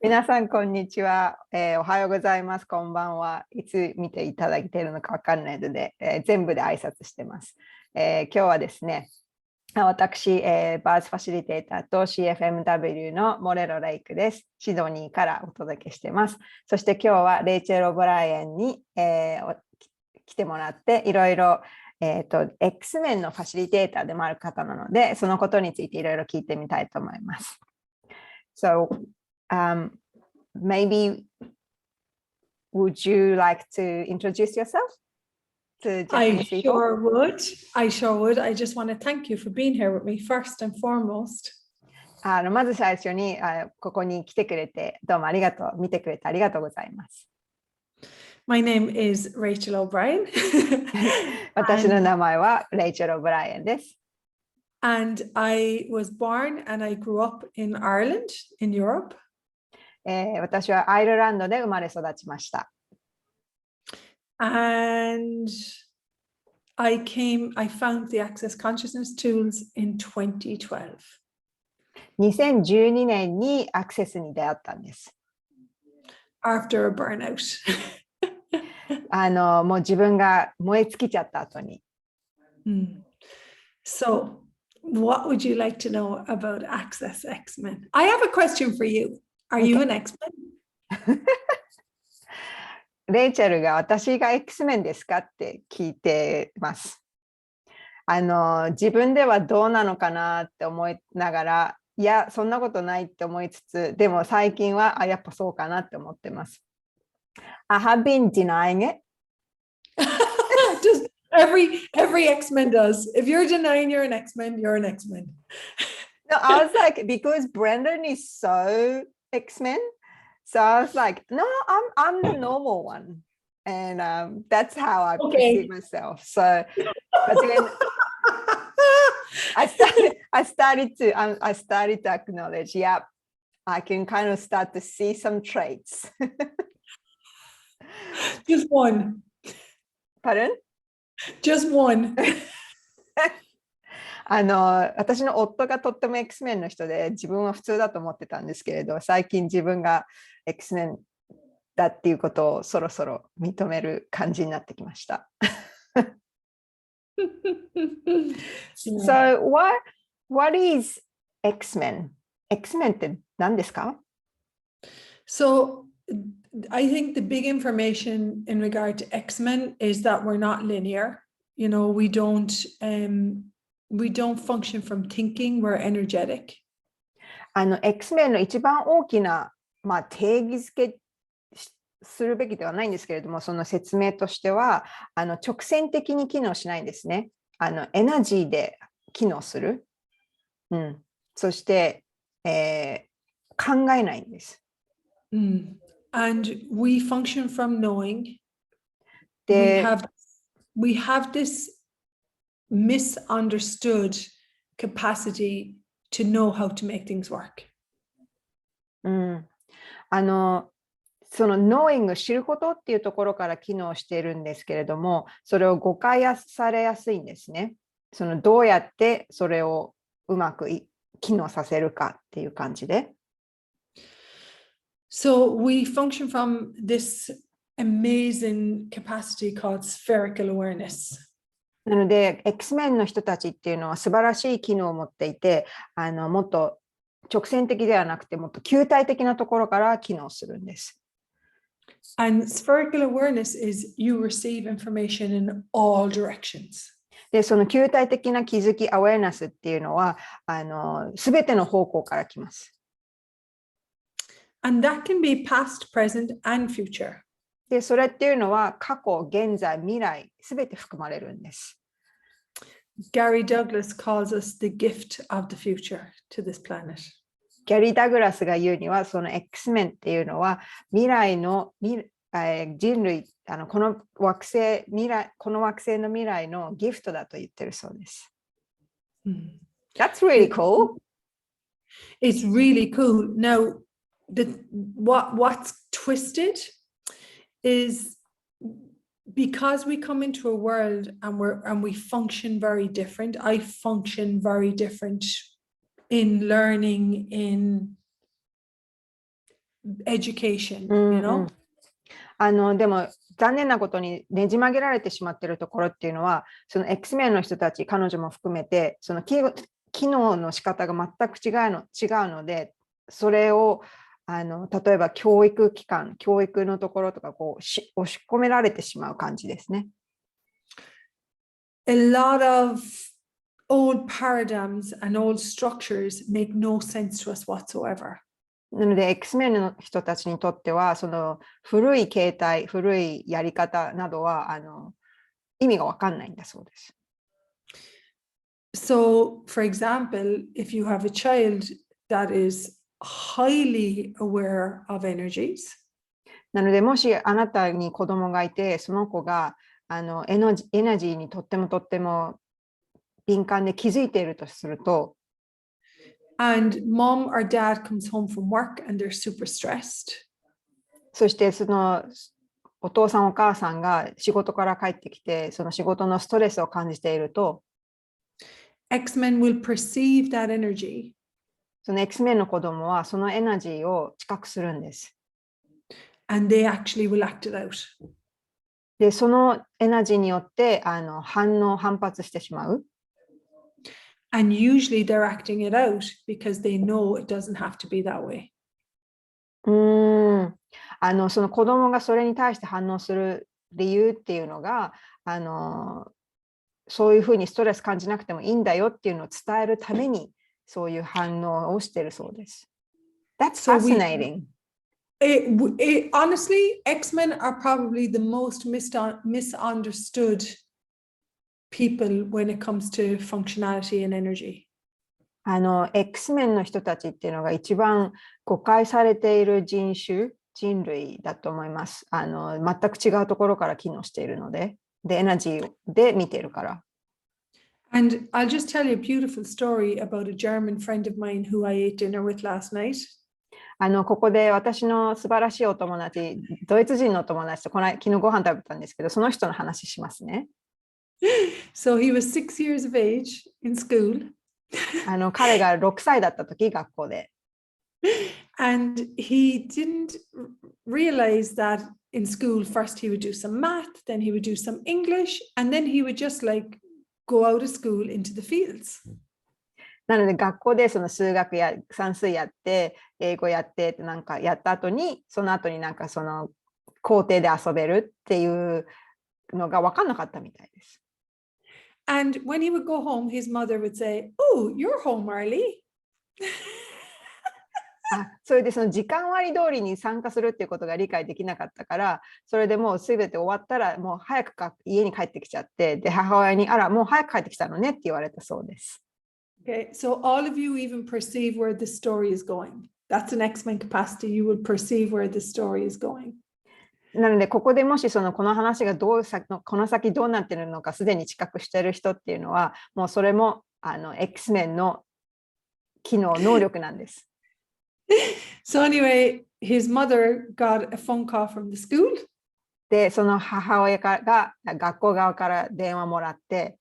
皆さん、こんにちは、おはようございます。こんばんは。いつ見ていただいているのかわかんないので、全部で挨拶してます。今日はですね、私、バースファシリテーターと CFMW のモレロ・レイクです。シドニーからお届けしています。そして今日はレイチェル・オブライエンに、来てもらって、いろいろ、X メンのファシリテーターでもある方なので、そのことについていろいろ聞いてみたいと思います。Maybe would you like to introduce yourself to Japanese people? I sure would. I just want to thank you for being here with me first and foremost. まず最初にここに来てくれてどうもありがとう。見てくれてありがとうございます。My name is Rachael O'Brien. 私の名前はレイチェル・オブライエンです。And I was born and I grew up in Ireland, in Europe. 私はアイルランドで生まれ育ちました。And I found the Access Consciousness tools in 2012. 2012年にアクセスに出会ったんです。After a burnout. もう自分が燃え尽きちゃった後に。So, what would you like to know about Access X-Men? I have a question for you. Are you an X-Men? レイチェルが私が X メンですかって聞いてます。自分ではどうなのかなって思いながら、いや、そんなことないって思いつつ、でも最近はやっぱそうかなって思ってます。I have been denying it. Just every X-Men does. If you're denying you're an X-Men, you're an X-Men. No, I was like, because Brandon is so X-Men. So I was like, no, I'm the normal one. And that's how I perceive myself. So but then I started to acknowledge, yeah, I can kind of start to see some traits. Just one. Pardon? Just one. 私の夫がとっても X メンの人で自分は普通だと思ってたんですけれど、最近自分が X メンだっていうことをそろそろ認める感じになってきました。So what is X-Men? X-Men って何ですか? So I think the big information in regard to X-Men is that we're not linear. You know, we don't function from thinking, we're energetic. X-Men の一番大きな、定義づけするべきではないんですけれども、その説明としては、直線的に機能しないんですね。エナジーで機能する。そして、考えないんです。And we function from knowing. We have this misunderstood capacity to know how to make things work. その knowing 知ることっていうところから機能しているんですけれども、それを誤解されやすいんですね。そのどうやってそれをうまく機能させるかっていう感じで。So we function from this amazing capacity called spherical awareness. なので、X メンの人たちっていうのは素晴らしい機能を持っていて、もっと直線的ではなくて、もっと球体的なところから機能するんです。And spherical awareness is you receive information in all directions. で、その球体的な気づき、アウェアネスっていうのは、すべての方向から来ます。And that can be past, present, and future. で、それっていうのは過去、現在、未来、すべて含まれるんです。Gary Douglas calls us the gift of the future to this planet. ギャリー・ダグラスが言うには、その X メンっていうのは未来の人類、この惑星の未来のギフトだと言ってるそうです。That's really cool. It's really cool. Now, what's twisted is because we come into a world and we function very different. I function very different in learning, in education, you know? でも残念なことにねじ曲げられてしまっているところっていうのは、その X メンの人たち、彼女も含めて、その機能の仕方が全く違うので、それを例えば教育機関、教育のところとかこう押し込められてしまう感じですね。A lot of old paradigms and old structures make no sense to us whatsoever. なので X メンの人たちにとっては、その古い形態、古いやり方などは意味が分かんないんだそうです。So, for example, if you have a child that is highly aware of energies, なので、もしあなたに子供がいて、その子がエナジーにとっても敏感で気づいているとすると、and mom or dad comes home from work and they're super stressed, そしてそのお父さんお母さんが仕事から帰ってきて、その仕事のストレスを感じていると、X-Men will perceive that energy, その X メンの子供はそのエナジーを知覚するんです。and they actually will act it out. で、そのエナジーによって反発してしまう。And usually they're acting it out because they know it doesn't have to be that way. その子供がそれに対して反応する理由っていうのが、そういうふうにストレス感じなくてもいいんだよっていうのを伝えるために、そういう反応をしているそうです。That's fascinating. Honestly, X-Men are probably the most misunderstood people when it comes to functionality and energy. X メンの人たちっていうのが一番誤解されている人類だと思います。全く違うところから機能しているので、エナジーで見てるから。And I'll just tell you a beautiful story about a German friend of mine who I ate dinner with last night. ここで私の素晴らしいお友達、ドイツ人のお友達と昨日ご飯食べたんですけど、その人の話しますね。So he was 6 years of age in school. 彼が6歳だった時、学校で。And he didn't realize that in school, first he would do some math, then he would do some English, and then he would just like go out of school into the fields. なので学校でその数学や算数やって英語やってってなんかやった後にその後になんかその校庭で遊べるっていうのが分かんなかったみたいです。And when he would go home, his mother would say, "Oh, you're home early." それでその時間割通りに参加するっていうことが理解できなかったから、それでもう全て終わったらもう早く家に帰ってきちゃって、で母親に「あらもう早く帰ってきたのね」って言われたそうです。Okay, so all of you even perceive where the story is going. That's an X-Men capacity. You will perceive where the story is going. なのでここでもしこの話がこの先どうなっているのかすでに知覚している人っていうのはもうそれもX メンの能力なんです。So anyway, his mother got a phone call from the school. で、その母親が学校側から電話もらって、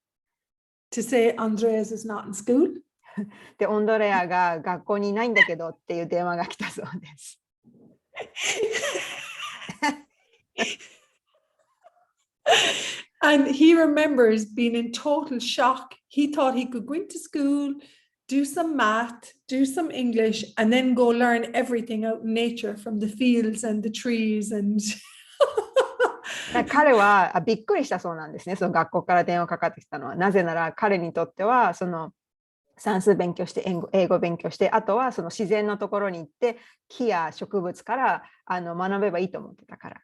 to say Andreas is not in school. で、オンドレアが学校にいないんだけどっていう電話が来たそうです。And he remembers being in total shock. He thought he could go into school, do some math, do some English, and then go learn everything out in nature from the fields and the trees and 彼はびっくりしたそうなんですね。その学校から電話かかってきたのは。なぜなら彼にとってはその算数勉強して英語勉強して、あとはその自然のところに行って木や植物から学べばいいと思ってたから。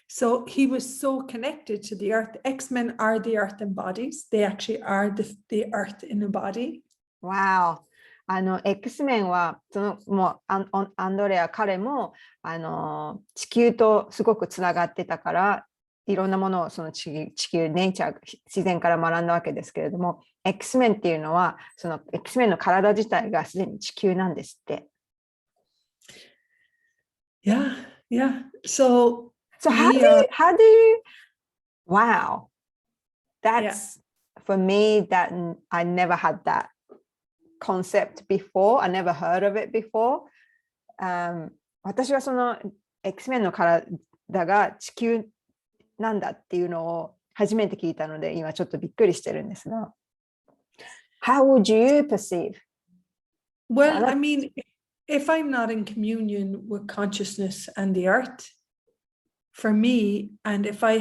So he was so connected to the earth. X-Men are the earth embodies. They actually are the earth in a body. Wow. X メンはもうアンドレア彼も地球とすごくつながってたからいろんなものをその地球ネイチャー自然から学んだわけですけれども X メンっていうのはその X メンの体自体がすでに地球なんですって。Yeah, yeah. So how do you wow. That's for me that I never had that concept before. I never heard of it before. 私はその X-Men の体が地球なんだっていうのを初めて聞いたので、今ちょっとびっくりしてるんですが。How would you perceive? Well, I mean, if I'm not in communion with consciousness and the earth, for me, and if I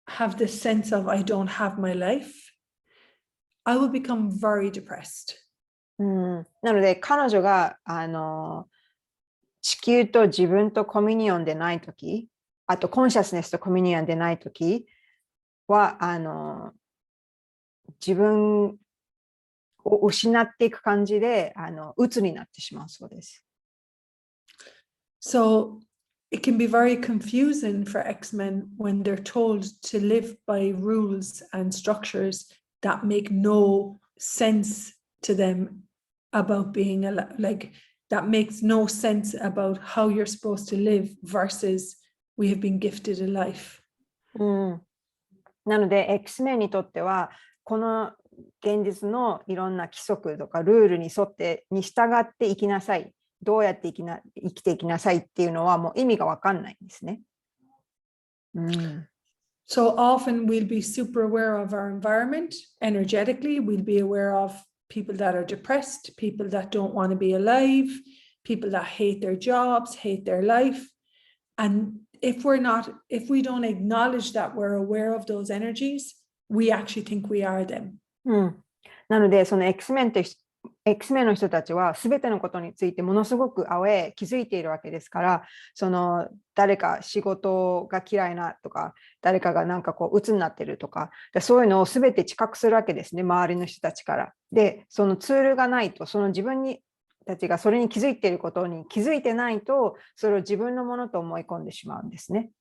have this sense of I don't have my life, I will become very depressed. なので彼女が地球と自分とコミュニオンでないとき、あとコンシャスネスとコミュニオンでないときは自分を失っていく感じで鬱になってしまうそうです。So it can be very confusing for X-Men when they're told to live by rules and structures that make no sense to them about being like that makes no sense about how you're supposed to live versus we have been gifted a life. なので X-Men にとってはこの現実のいろんな規則とかルールに従って生きなさい、どうやって生きていきなさいっていうのはもう意味が分かんないんですね。So often we'll be super aware of our environment energetically. We'll be aware of people that are depressed, people that don't want to be alive, people that hate their jobs, hate their life. And if we don't acknowledge that we're aware of those energies, we actually think we are them. なのでその X-Men の人たちは全てのことについてものすごく気づいているわけですから、その誰か仕事が嫌いなとか、誰かがなんかこう鬱になってるとか、そういうのを全て知覚するわけですね、周りの人たちから。で、そのツールがないと、その自分たちがそれに気づいていることに気づいてないと、それを自分のものと思い込んでしまうんですね。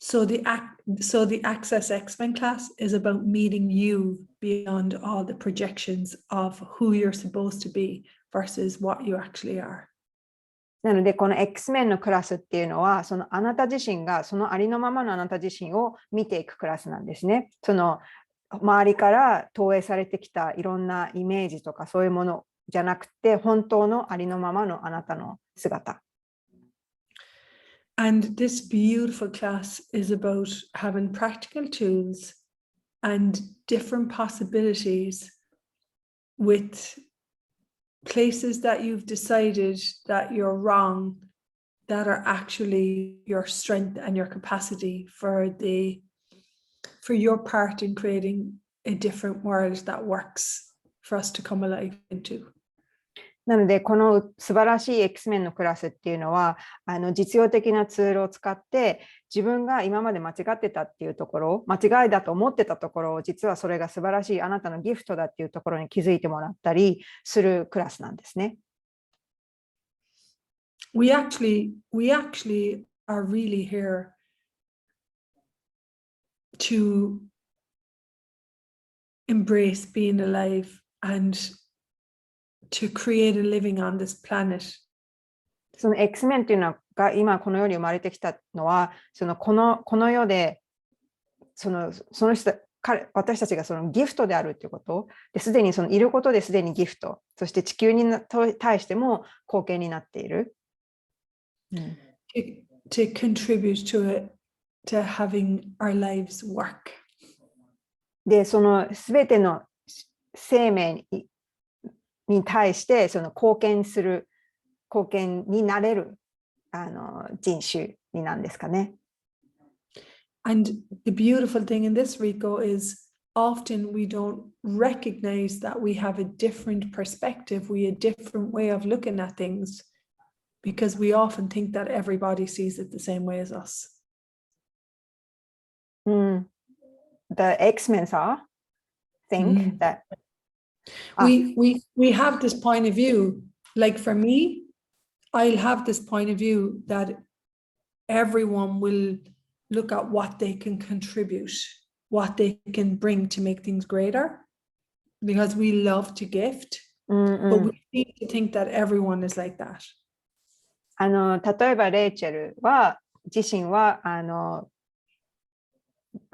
So the Access X-Men class is about meeting you beyond all the projections of who you're supposed to be versus what you actually are. なのでこの X-Men のクラスっていうのは、そのあなた自身がそのありのままのあなた自身を見ていくクラスなんですね。その周りから投影されてきたいろんなイメージとかそういうものじゃなくて、本当のありのままのあなたの姿。And this beautiful class is about having practical tools and different possibilities with places that you've decided that you're wrong, that are actually your strength and your capacity for your part in creating a different world that works for us to come alive into. なのでこの素晴らしい X-Men のクラスっていうのは実用的なツールを使って自分が今まで間違ってたっていうところ、間違いだと思ってたところを実はそれが素晴らしいあなたのギフトだっていうところに気づいてもらったりするクラスなんですね。We actually are really here to embrace being alive and to create a living on this planet. その X-Men っていうのが今この世に生まれてきたのは、この世でその人私たちがそのギフトであるっていうことですでにそのいることですでにギフト、そして地球に対しても貢献になっている。To contribute to having our lives work. で、そのすべての生命に対してその貢献になれる人種になんですかね。And the beautiful thing in this, Reiku, is often we don't recognize that we have a different perspective, a different way of looking at things, because we often think that everybody sees it the same way as us. The X-Men think that we have this point of view. Like for me, I'll have this point of view that everyone will look at what they can contribute, what they can bring to make things greater, because we love to gift, but we need to think that everyone is like that. 例えばレイチェル自身はの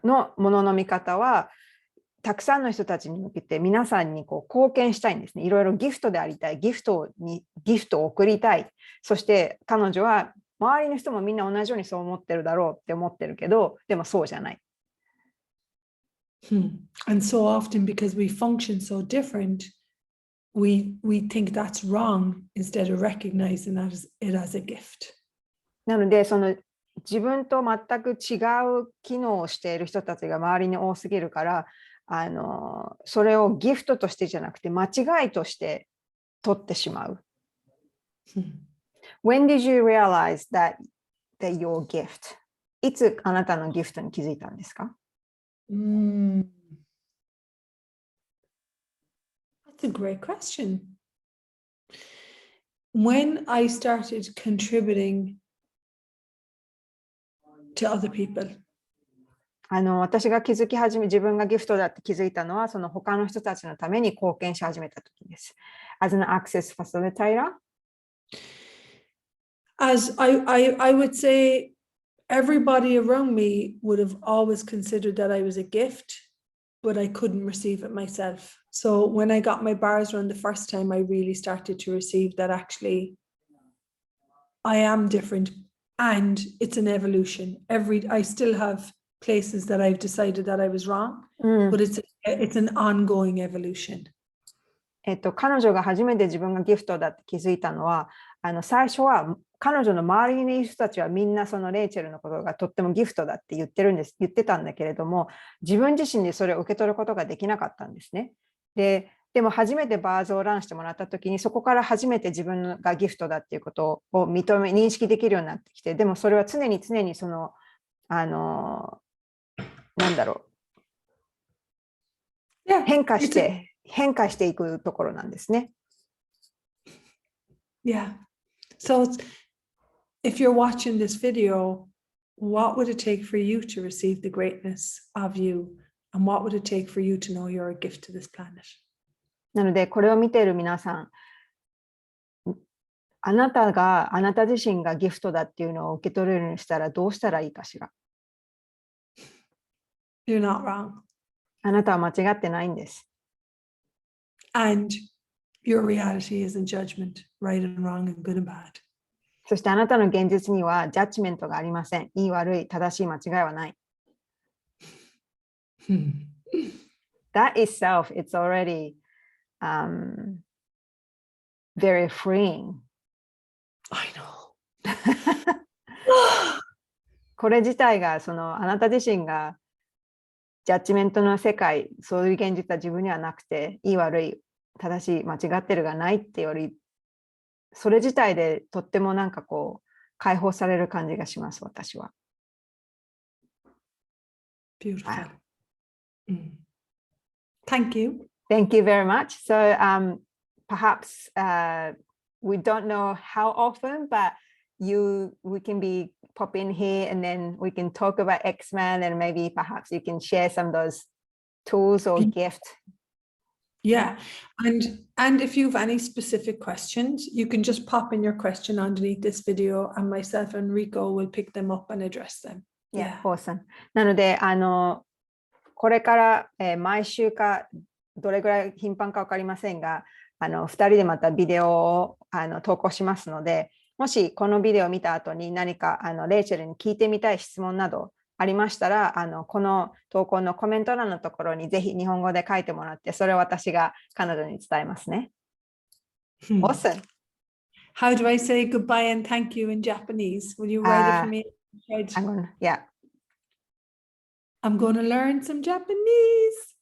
ものの見方は、たくさんの人たちに向けて皆さんにこう貢献したいんですね。いろいろギフトでありたい、ギフトを送りたい。そして彼女は周りの人もみんな同じようにそう思ってるだろうって思ってるけど、でもそうじゃない。And so often because we function so different, we think that's wrong instead of recognizing it as a gift. なのでその自分と全く違う機能をしている人たちが周りに多すぎるから、それをギフトとしてじゃなくて間違いとして取ってしまう。When did you realize that your gift? いつあなたのギフトに気づいたんですか？ That's a great question. When I started contributing to other people. 私が自分がギフトだって気づいたのは、その他の人たちのために貢献し始めた時です。As an access facilitator? As I would say, everybody around me would have always considered that I was a gift, but I couldn't receive it myself. So when I got my bars run the first time, I really started to receive that actually I am different and it's an evolution. I still have places that I've decided that I was wrong, but it's an ongoing evolution. 彼女が初めて自分がギフトだって気づいたのは、最初は彼女の周りにいる人たちはみんなそのレイチェルのことがとってもギフトだって言ってたんだけれども、自分自身でそれを受け取ることができなかったんですね。でも初めてバーズをランしてもらった時に、そこから初めて自分がギフトだっていうことを認識できるようになってきて、でもそれは常にそのなんだろう、変化していくところなんですね。Yeah. So if you're watching this video, what would it take for you to receive the greatness of you? And what would it take for you to know you're a gift to this planet? なので、これを見ている皆さん、あなた自身がギフトだっていうのを受け取れるようにしたらどうしたらいいかしら。You're not wrong. あなたは間違ってないんです。And your reality isn't judgment, right and wrong and good and bad. そしてあなたの現実にはジャッジメントがありません。いい悪い、正しい間違いはない。That itself, it's already very freeing. I know. これ自体があなた自身がジャッジメントの世界、そういう現実は自分にはなくて、いい悪い、正しい、間違ってるがないってより、それ自体でとってもなんかこう解放される感じがします、私は。Beautiful. Thank you. Thank you very much. So perhaps we don't know how often, but we can pop in here and then we can talk about X-Men and maybe perhaps you can share some of those tools or gifts. Yeah, and if you have any specific questions, you can just pop in your question underneath this video and myself and Rico will pick them up and address them. Yeah, awesome. なのでこれから、毎週かどれぐらい頻繁か分かりませんが、2人でまたビデオを投稿しますので、もしこのビデオを見た後に何かレイチェルに聞いてみたい質問などありましたら、この投稿のコメント欄のところにぜひ日本語で書いてもらって、それを私が彼女に伝えますね。Awesome. How do I say goodbye and thank you in Japanese? Will you write it for me? Yeah. I'm going to learn some Japanese.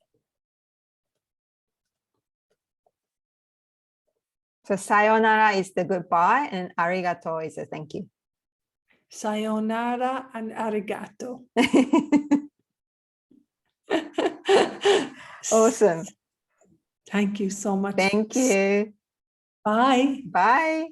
So sayonara is the goodbye and arigato is the thank you. Sayonara and arigato. Awesome. Thank you so much. Thank you. Bye. Bye.